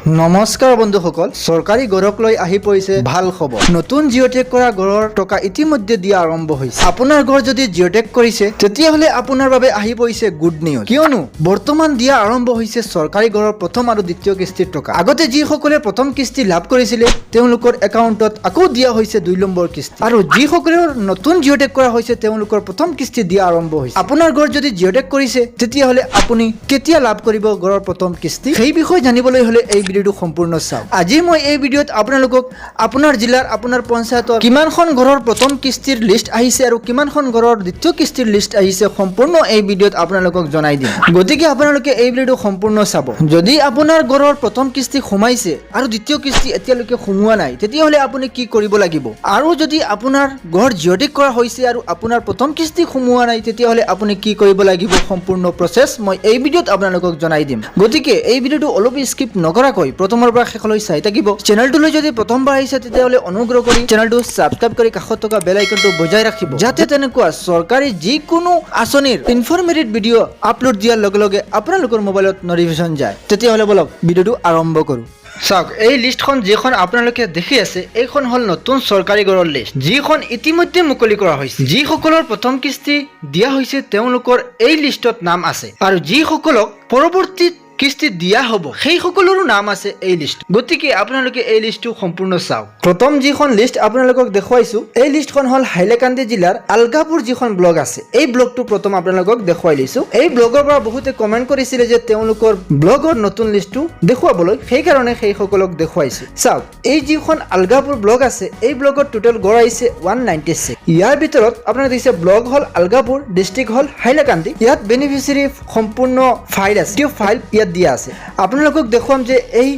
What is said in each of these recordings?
নমস্কাৰ বন্ধুসকল, চৰকাৰী গড়ক লৈ আহি পৰিছে ভাল খবৰ। নতুন জিঅ'টেক কৰা গড়ৰ টকা ইতিমধ্যে দিয়া আৰম্ভ হৈছে। আপোনাৰ গড় যদি জিঅ'টেক কৰিছে তেতিয়াহ'লে আপোনাৰ বাবে আহি পৰিছে গুড নিউজ, কিয়নো বৰ্তমান দিয়া আৰম্ভ হৈছে চৰকাৰী গড়ৰ প্ৰথম আৰু দ্বিতীয় কিস্তিৰ টকা। আগতে যিসকলে প্ৰথম কিস্তি লাভ কৰিছিলে তেওঁলোকৰ একাউণ্টত আকৌ দিয়া হৈছে 2 নম্বৰ কিস্তি, আৰু যিসকলৰ নতুন জিঅ'টেক কৰা হৈছে তেওঁলোকৰ প্ৰথম কিস্তি দিয়া আৰম্ভ হৈছে। আপোনাৰ গড় যদি জিঅ'টেক কৰিছে তেতিয়াহ'লে আপুনি কেতিয়া লাভ কৰিব গড়ৰ প্ৰথম কিস্তি, সেই বিষয়ে জানিবলৈ হ'লে এই ভিডিঅ'টো সম্পূৰ্ণ চাওক। আজি মই এই ভিডিঅ'ত আপোনালোকক আপোনাৰ জিলাৰ আপোনাৰ পঞ্চায়তৰ কিমানখন ঘৰৰ প্ৰথম কিস্তিৰ লিষ্ট আহিছে আৰু কিমানখন ঘৰৰ দ্বিতীয় কিস্তিৰ লিষ্ট আহিছে সম্পূৰ্ণ এই ভিডিঅ'ত আপোনালোকক জনাই দিম। গতিকে আপোনালোকে এই ভিডিঅ'টো সম্পূৰ্ণ চাব। যদি আপোনাৰ ঘৰৰ প্ৰথম কিস্তি সোমাইছে আৰু দ্বিতীয় কিস্তি এতিয়ালৈকে সোমোৱা নাই তেতিয়াহ'লে আপুনি কি কৰিব লাগিব, আৰু যদি আপোনাৰ ঘৰ জিঅ'টেক কৰা হৈছে আৰু আপোনাৰ প্ৰথম কিস্তি সোমোৱা নাই তেতিয়াহ'লে আপুনি কি কৰিব লাগিব সম্পূৰ্ণ প্ৰচেছ মই এই ভিডিঅ'ত আপোনালোকক জনাই দিম। গতিকে এই ভিডিঅ'টো অলপ স্কিপ নকৰাকৈ প্ৰথমৰ পৰা শেষলৈ চাই থাকিব। চেনেলটোলৈ যদি প্ৰথমবাৰ আহিছে তেতিয়াহ'লে অনুগ্ৰহ কৰি চেনেলটো ছাবস্ক্ৰাইব কৰি কাষত থকা বেল আইকনটো বজাই ৰাখিব, যাতে তেনেকুৱা চৰকাৰী যিকোনো আঁচনিৰ ইনফৰমেটিভ ভিডিঅ' আপলোড দিয়াৰ লগে লগে আপোনালোকৰ মোবাইলত নটিফিকেশ্যন যায়। তেতিয়াহ'লে বলক ভিডিঅ'টো আৰম্ভ কৰোঁ। চাওক, এই লিষ্টখন যিখন আপোনালোকে দেখি আছে এইখন হ'ল নতুন চৰকাৰী গড়ৰ লিষ্ট, যিখন ইতিমধ্যে মুকলি কৰা হৈছে। যিসকলৰ প্ৰথম কিস্তি দিয়া হৈছে তেওঁলোকৰ এই লিষ্টত নাম আছে, আৰু যিসকলক পৰৱৰ্তী কিস্তি দিয়া হ'ব সেই সকলৰো নাম আছে এই লিষ্ট। গতিকে আপোনালোকে এই লিষ্টটো সম্পূৰ্ণ চাওক। প্ৰথম যিখন লিষ্ট আপোনালোকক দেখুৱাইছো এই লিষ্টখন হ'ল হাইলাকান্দি জিলাৰ আলগাপুৰ যিখন ব্লগ আছে এই ব্লগটো প্ৰথম আপোনালোকক দেখুৱাই লৈছো। এই ব্লগৰ পৰা বহুতে কমেণ্ট কৰিছিলে যে তেওঁলোকৰ ব্লগৰ নতুন লিষ্টটো দেখুৱাবলৈ, সেইকাৰণে সেইসকলক দেখুৱাইছো। চাওক, এই যিখন আলগাপুৰ ব্লগ আছে এই ব্লগৰ টোটেল গড় আহিছে 196। ইয়াৰ ভিতৰত আপোনালোকে দেখিছে ব্লগ হ'ল আলগাপুৰ, ডিষ্ট্ৰিক্ট হ'ল হাইলাকান্দি। ইয়াত বেনিফিচিয়াৰী সম্পূৰ্ণ ফাইল আছে, ফাইল দিয়া আছে। আপোনালোকক দেখুৱাম যে এই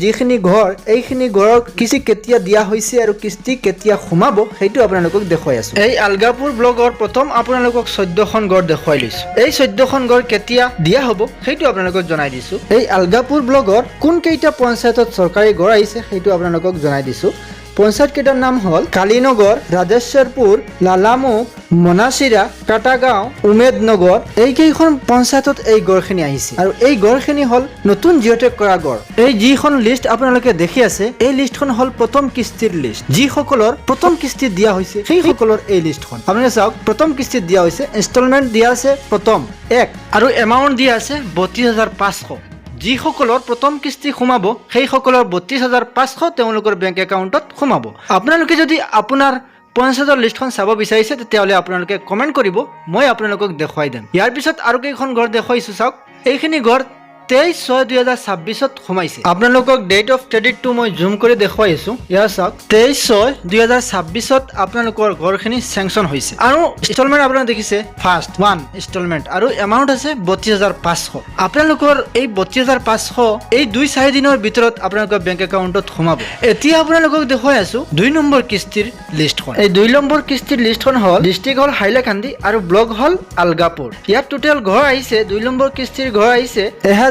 যিখিনি ঘৰ এইখিনি ঘৰৰ কিস্তি কেতিয়া দিয়া হৈছে আৰু কিস্তি কেতিয়া সোমাব সেইটো আপোনালোকক দেখুৱাই আছো। এই আলগাপুৰ ব্লগৰ প্ৰথম আপোনালোকক 14খন ঘৰ দেখুৱাই লৈছো। এই 14খন ঘৰ কেতিয়া দিয়া হ'ব সেইটো আপোনালোকক জনাই দিছো। এই আলগাপুৰ ব্লগৰ কোন কেইটা পঞ্চায়তত চৰকাৰী ঘৰ আহিছে সেইটো আপোনালোকক জনাই দিছো। পঞ্চায়ত কেইটাৰ নাম হ'ল কালীনগৰ, ৰাজেশ্বৰপুৰ, লালামুখ, মনাচিৰা, কাটাগাঁও, উমেদনগৰ। এইকেইখন পঞ্চায়তত এই গড়খিনি আহিছে, আৰু এই গড়খিনি হ'ল নতুন জিঅ'টেক কৰা গড়। এই যিখন লিষ্ট আপোনালোকে দেখি আছে এই লিষ্টখন হ'ল প্ৰথম কিস্তিৰ লিষ্ট। যিসকলৰ প্ৰথম কিস্তি দিয়া হৈছে সেইসকলৰ এই লিষ্টখন আপোনালোকে চাওক। প্ৰথম কিস্তি দিয়া হৈছে, ইনষ্টলমেণ্ট দিয়া আছে প্ৰথম 1, আৰু এমাউণ্ট দিয়া আছে 32,500। যিসকলৰ প্ৰথম কিস্তি সোমাব সেইসকলৰ 32,500 তেওঁলোকৰ বেংক একাউণ্টত সোমাব। আপোনালোকে যদি আপোনাৰ পঞ্চায়তৰ লিষ্টখন চাব বিচাৰিছে তেতিয়াহ'লে আপোনালোকে কমেণ্ট কৰিব, মই আপোনালোকক দেখুৱাই দিম। ইয়াৰ পিছত আৰু কেইখন ঘৰ দেখুৱাইছো। চাওক, এইখিনি ঘৰ 23/6/2026 সোমাইছে। আপোনালোকক ডেট অফ ক্ৰেডিটটো মই জুম কৰি দেখুৱাইছো। ইয়াৰ চাওক, 23/6/2026 আপোনালোকৰ ঘৰখিনি চেংচন হৈছে, আৰু ইনষ্টলমেণ্ট আপোনালোকে দেখিছে ফাৰ্ষ্ট 1 ইনষ্টলমেণ্ট, আৰু এমাউণ্ট আছে 32,500। আপোনালোকৰ এই 32,500 এই 2-4 দিনৰ ভিতৰত আপোনালোকৰ বেংক একাউণ্টত সোমাব। এতিয়া আপোনালোকক দেখুৱাই আছো 2 নম্বৰ কিস্তিৰ লিষ্টখন। এই 2 নম্বৰ কিস্তিৰ লিষ্টখন হ'ল ডিষ্ট্ৰিক্ট হ'ল হাইলাকান্দি আৰু ব্লক হ'ল আলগাপুৰ। ইয়াত টোটেল ঘৰ আহিছে 2 নম্বৰ কিস্তিৰ ঘৰ আহিছে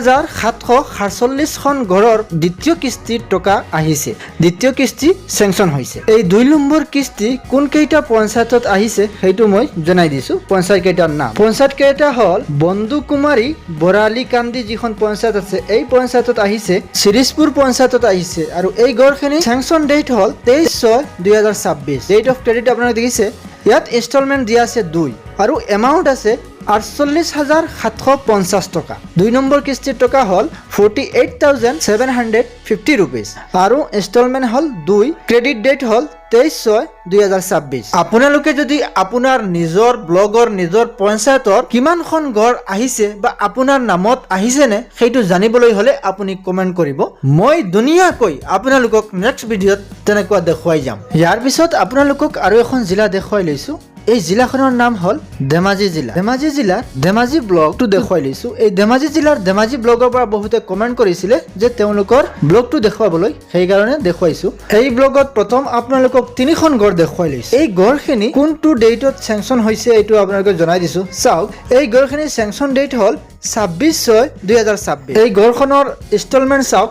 1,747খন ঘৰৰ দ্বিতীয় কিস্তিৰ টকা আহিছে। দ্বিতীয় কিস্তি চেংচন হৈছে। এই 2 নম্বৰ কিস্তি কোন কেইটা পঞ্চায়তত আহিছে সেইটো মই জনাই দিছো। পঞ্চায়ত কেইটাৰ নাম, পঞ্চায়ত কেইটা হ'ল বন্দুকুমাৰী, বৰালিকান্দি যিখন পঞ্চায়ত আছে এই পঞ্চায়তত আহিছে, শ্ৰীশপুৰ পঞ্চায়তত আহিছে, আৰু এই গড়খিনি চেংচন ডেট হ'ল 23/6/2026। ডেট অফ ক্ৰেডিট আপোনালোকে দেখিছে। ইয়াত ইনষ্টলমেণ্ট দিয়া আছে 2, আৰু এমাউণ্ট আছে 48,750 টকা। 2 নম্বৰ কিস্তিৰ টকা হ'ল 48,750 ৰুপিজ, আৰু ইনষ্টলমেণ্ট হ'ল 2। ক্ৰেডিট ডেট হ'ল 23/6/2026। আপোনালোকে যদি আপোনাৰ নিজৰ ব্লগৰ নিজৰ পঞ্চায়তৰ কিমানখন ঘৰ আহিছে বা আপোনাৰ নামত আহিছেনে সেইটো জানিবলৈ হ'লে আপুনি কমেণ্ট কৰিব, মই ধুনীয়াকৈ আপোনালোকক নেক্সট ভিডিঅ'ত তেনেকুৱা দেখুৱাই যাম। ইয়াৰ পিছত আপোনালোকক আৰু এখন জিলা দেখুৱাই লৈছো। এই জিলাখনৰ নাম হ'ল ধেমাজি জিলা। ধেমাজি জিলাৰ ধেমাজি ব্লগটো দেখুৱাই লৈছো। এই ধেমাজি জিলাৰ ধেমাজি ব্লগৰ পৰা বহুতে কমেণ্ট কৰিছিলে যে তেওঁলোকৰ ব্লগটো দেখুৱাবলৈ, সেইকাৰণে দেখুৱাইছো। এই ব্লগত প্ৰথম আপোনালোকক 3খন ঘৰ দেখুৱাই লৈছো। এই ঘৰখিনি কোনটো ডেটত চেংচন হৈছে এইটো আপোনালোকে জনাই দিছো। চাওক, এই ঘৰখিনি চেংচন ডেট হ'ল 26/6/2026। এই ঘৰখনৰ ইনষ্টলমেণ্ট চাওক,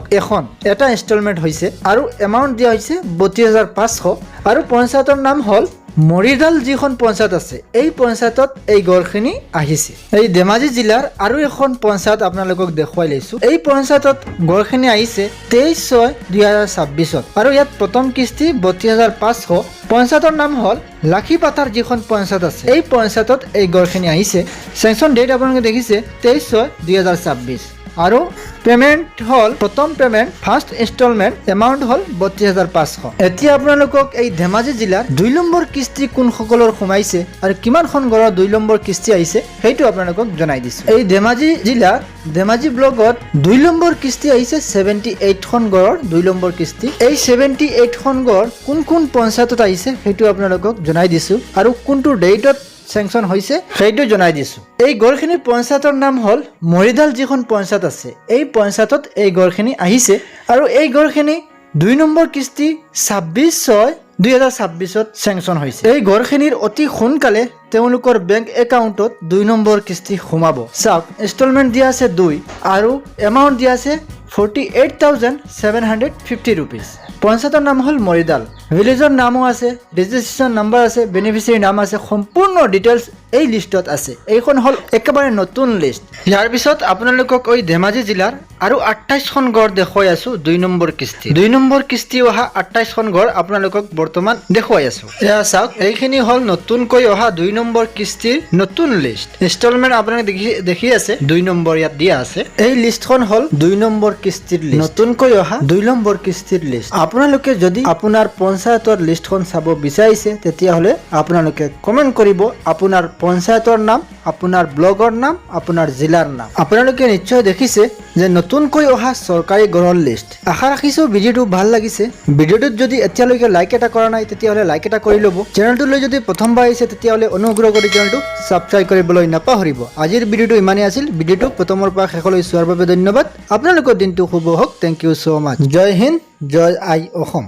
এটা ইনষ্টলমেণ্ট হৈছে, আৰু এমাউণ্ট দিয়া হৈছে 32,500, আৰু পঞ্চায়তৰ নাম হ'ল মৰিডাল যিখন পঞ্চায়ত আছে এই পঞ্চায়তত এই গড়খিনি আহিছে এই ধেমাজি জিলাৰ আৰু এখন পঞ্চায়ত আপোনালোকক দেখুৱাই লৈছো এই পঞ্চায়তত গড়খিনি আহিছে 23/6/2026 আৰু ইয়াত প্ৰথম কিস্তি 32,500 পঞ্চায়তৰ নাম হল লাখিপাতাৰ যিখন পঞ্চায়ত আছে এই পঞ্চায়তত এই গড়খিনি আহিছে চেংচন ডেট আপোনালোকে দেখিছে 23/6/2026 আৰু পেমেন্ট হল প্ৰথম পেমেন্ট ফাৰ্স্ট ইনষ্টলমেন্ট এমাউন্ট হল 32,500 এতিয়া আপোনালোকক এই ধেমাজি জিলাৰ 2 নম্বৰ কিস্তি কোন সকলৰ সোমাইছে আৰু কিমানখন গড়ৰ 2 নম্বৰ কিস্তি আহিছে সেইটো আপোনালোকক জনাই দিছো এই ধেমাজি জিলাৰ ধেমাজি ব্লকত 2 নম্বৰ কিস্তি আহিছে 78খন গড়ৰ 2 নম্বৰ কিস্তি এই 78খন গড় কোন পঞ্চায়তত আহিছে সেইটো আপোনালোকক জনাই দিছো আৰু কোনটো ডেটত চেংচন হৈছে সেইটো জনাই দিছো এই গড়খিনি পঞ্চায়তৰ নাম হল মৰিডাল যিখন পঞ্চায়ত আছে এই পঞ্চায়তত এই গড়খিনি আহিছে আৰু এই গড়খিনি 2 নম্বৰ কিস্তি 26/6/2026ত চেংচন হৈছে এই গড়খিনিৰ অতি সোনকালে তেওঁলোকৰ বেংক একাউণ্টত 2 নম্বৰ কিস্তি সোমাব চাওক ইনষ্টলমেন্ট দিয়া আছে 2 আৰু এমাউন্ট দিয়া আছে 48,750 rupees পঞ্চায়তৰ নাম হল মৰিডাল ভিলেজৰ নামও আছে ৰেজিষ্ট্ৰেচন নাম্বাৰ আছে বেনিফিচিয়াৰী নাম আছে সম্পূৰ্ণ ডিটেইলছ এই লিষ্টত আছে এইখন হল একেবাৰে নতুন লিষ্ট ইয়াৰ পিছত আপোনালোকক ওই ধেমাজি জিলাৰ আৰু 28খন গড় দেখুৱাই আছো 2 নম্বৰ কিস্তি 2 নম্বৰ কিস্তি অহা 28খন গড় আপোনালোকক বৰ্তমান দেখুৱাই আছো এয়া চাওক এইখিনি হল নতুনকৈ অহা 2 নম্বৰ কিস্তিৰ নতুন লিষ্ট ইনষ্টলমেন্ট আপোনালোকে দেখি আছে 2 নম্বৰ ইয়াত দিয়া আছে এই লিষ্টখন হল 2 নম্বৰ কিস্তিৰ লিষ্ট নতুনকৈ অহা 2 নম্বৰ কিস্তিৰ লিষ্ট আপোনালোকে যদি আপোনাৰ পঞ্চায়তৰ লিষ্টখন চাব বিচাৰিছে তেতিয়া হলে আপোনালোকে কমেন্ট কৰিব আপোনাৰ পঞ্চায়তৰ নাম আপোনাৰ ব্লগৰ নাম আপোনাৰ জিলাৰ নাম আপোনালোকে নিশ্চয় দেখিছে যে নতুনকৈ অহা চৰকাৰী গড়ৰ লিষ্ট আশা ৰাখিছো ভিডিওটো ভাল লাগিছে ভিডিওটোত যদি এতিয়ালৈকে লাইক এটা কৰা নাই তেতিয়া হলে লাইক এটা কৰি ল'ব চেনেলটোলৈ যদি প্ৰথমবাৰ আহিছে তেতিয়া হলে অনুগ্ৰহ কৰি চেনেলটো সাবস্ক্ৰাইব কৰিবলৈ নাপাহৰিব আজিৰ ভিডিওটো ইমানেই আছিল ভিডিওটো প্ৰথমৰ পৰা শেষলৈ চোৱাৰ বাবে ধন্যবাদ আপোনালোকৰ দিনটো শুভ হওক থ্যাংক ইউ সো মাচ জয় হিন্দ জয় আই অসম